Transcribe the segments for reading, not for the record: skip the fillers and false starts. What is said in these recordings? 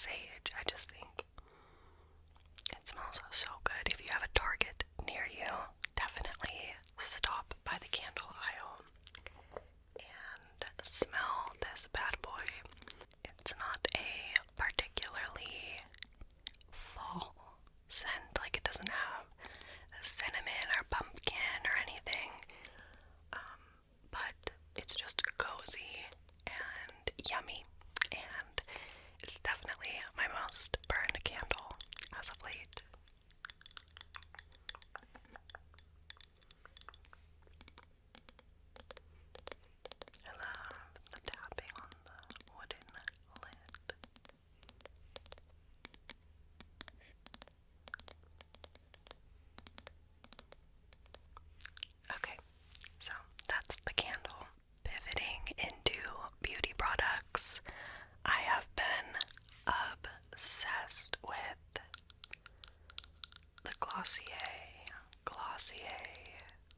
sage. I just think it smells so good. If you have a Target near you, definitely stop by the candle aisle and smell this bad boy. It's not a particularly fall scent, like it doesn't have cinnamon or pumpkin or anything, but it's just cozy and yummy, and it's definitely my most burned candle as of late. I love the tapping on the wooden lid. Okay, so that's the candle. Pivoting into beauty products, I have been obsessed with the Glossier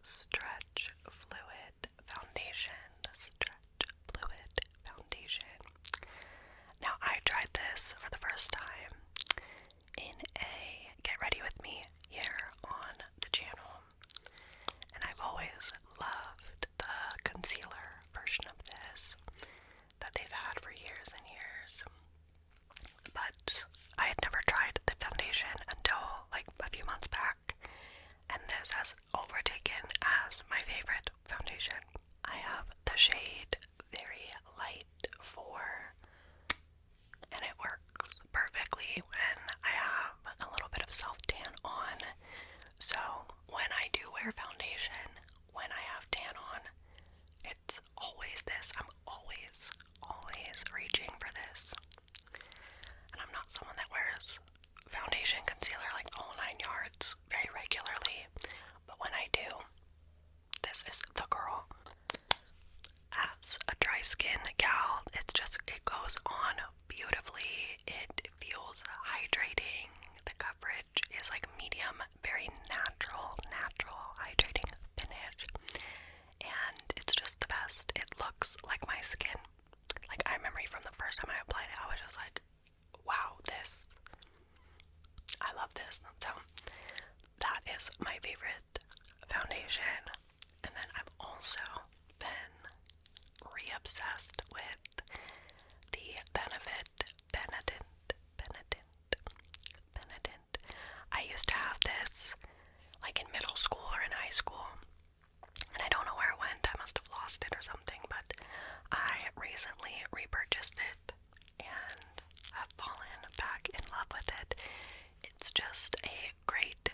Stretch Fluid Foundation. Now, I tried this for the first time in a Get Ready With Me here on the channel, and I've always loved the concealer version of this that they've had for years and years, but I had never tried the foundation until like a few months back, and this has overtaken as my favorite foundation. I have the shade Very Light 4, and it works perfectly when I have a little bit of self-tan on. So when I do wear foundation, when I have tan on, it's always this. I'm always reaching for this. And I'm not someone that wears foundation, concealer, like the whole 9 yards very regularly, but when I do, this is the girl. As a dry skin gal, it goes on beautifully. It feels hydrating. The coverage is like medium, very natural hydrating finish, and it's just the best. It looks like my skin. Like, I remember from the first time I applied it, I was just like, wow, I love this. So that is my favorite foundation. And then I've also been re-obsessed with the Benetint. I used to have this like in middle school or in high school, and I don't know where it went. I must have lost it or something, but I recently repurchased it and have fallen back in love with it. It's just a great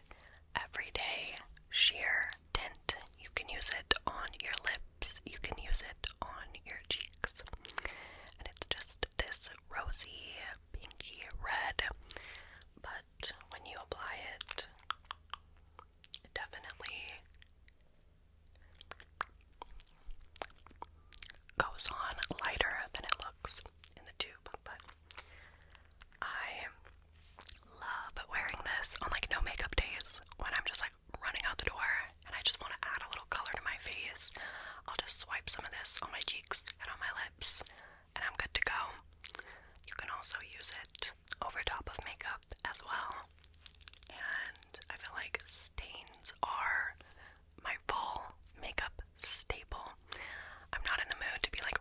everyday sheer tint. You can use it on your lips, you can use it on your cheeks, and it's just this rosy, pinky red, but when you apply it, it definitely goes on lighter than it looks in the tube. But I love wearing this on like no makeup days when I'm just like running out the door and I just want to add a little color to my face. I'll just swipe some of this on my cheeks and on my lips and I'm good to go. You can also use it over top of makeup as well. And I feel like stains are my fall makeup staple. I'm not in the mood to be like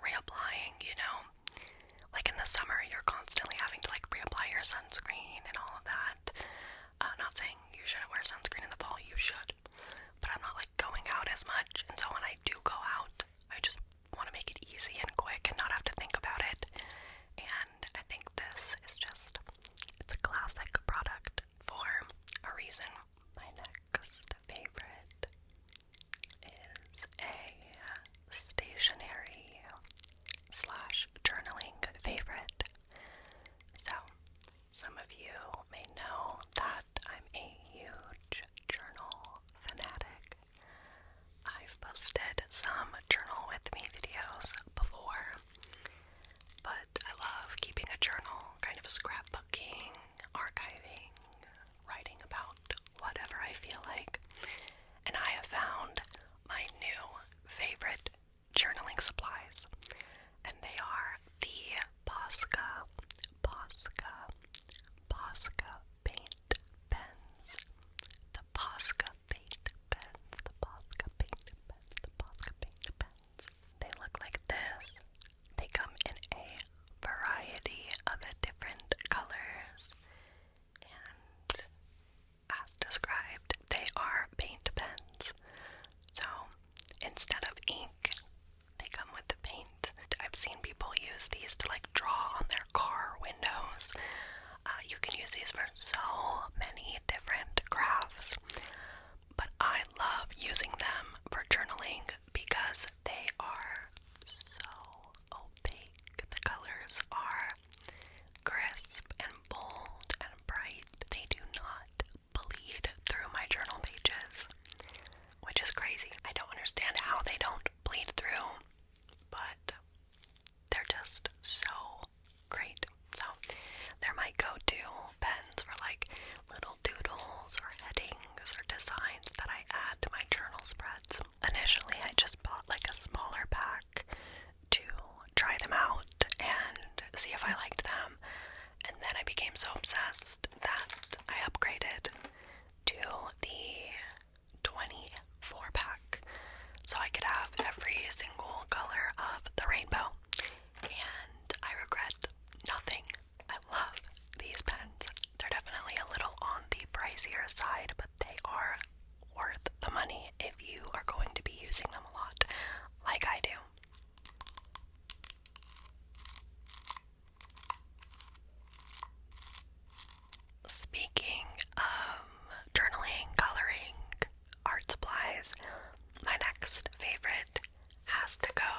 if I liked them. And then I became so obsessed that I upgraded to the 24-pack so I could have every single color of the rainbow. And I regret nothing. I love these pens. They're definitely a little on the pricier side, but they are worth the money if you are going to be using them a lot, like I do. Speaking of journaling, coloring, art supplies, my next favorite has to go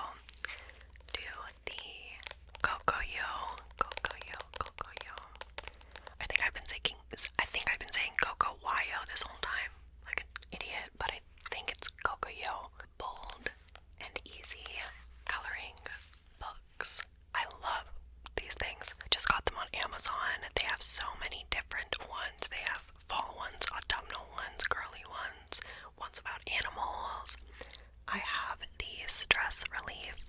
to the Cocoyo. I think I've been saying Cocowayo this whole time, like an idiot, but I think it's Cocoyo. Bold and easy coloring books. I love these things. I just got them on Amazon. They have so many different ones. They have fall ones, autumnal ones, girly ones, ones about animals. I have the stress relief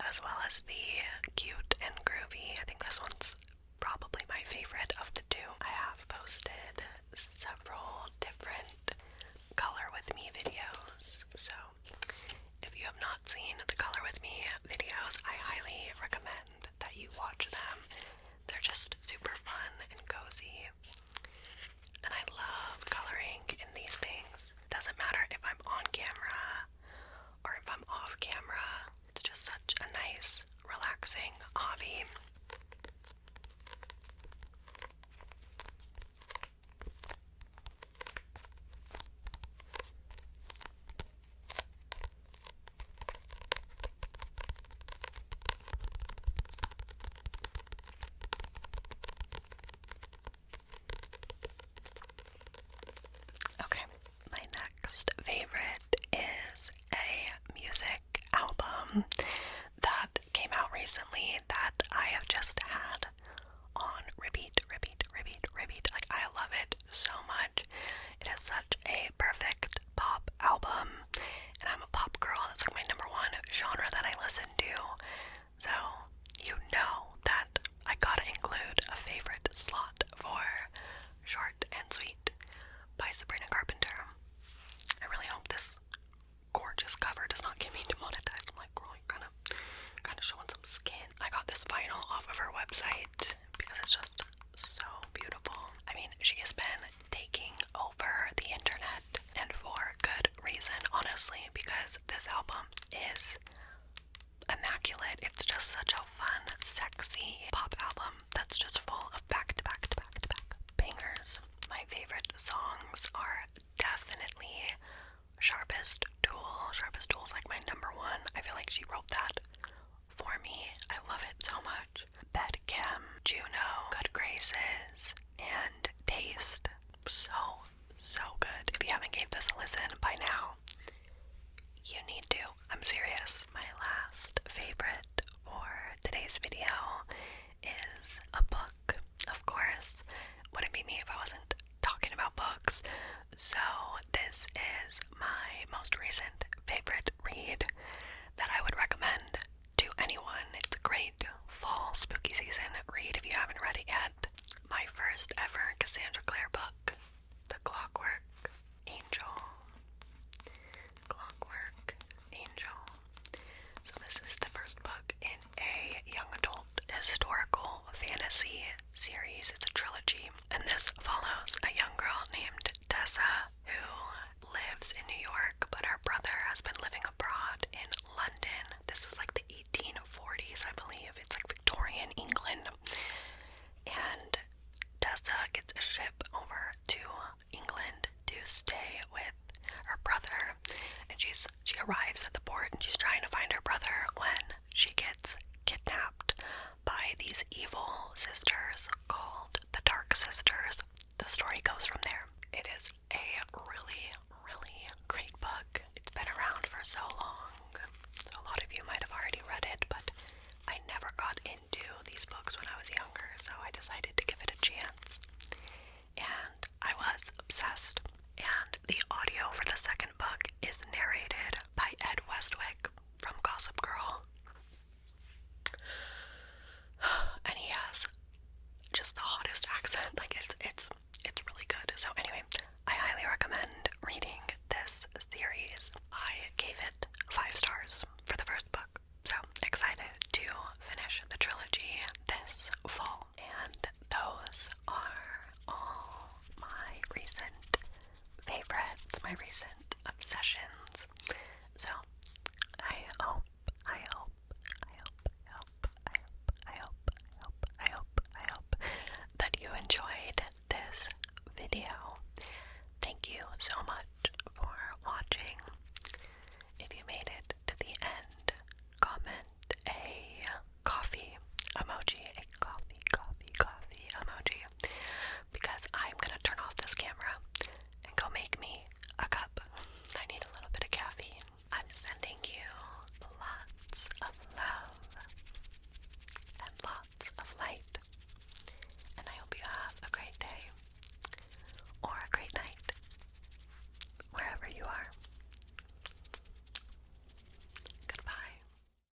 as well as the cute and groovy. I think this one's probably my favorite of the two. I have posted several different color with me videos, so if you have not seen the color with me videos, I highly recommend that you watch them. They're just super fun and cozy, and I love coloring in these things. Doesn't matter if I'm on camera or if I'm off camera. It's just such a nice, relaxing hobby. Okay, my next favorite is a music album that came out recently that I have just had on repeat. Like, I love it so much. It is such a perfect pop album, and I'm a pop girl. That's like my number one genre that I listen to. So, you know that I gotta include a favorite slot for Short and Sweet by Sabrina Carpenter. I really hope this gorgeous cover does not get me demonetized. I'm like, girl, you're kind of showing some skin. I got this vinyl off of her website because it's just so beautiful. I mean, she has been taking over the internet, and for good reason, honestly, because this album is immaculate. It's just such a fun, sexy pop album that's just full of back-to-back bangers. My favorite songs are definitely Sharpest Tool. Sharpest Tool is like my number one. I feel like she wrote that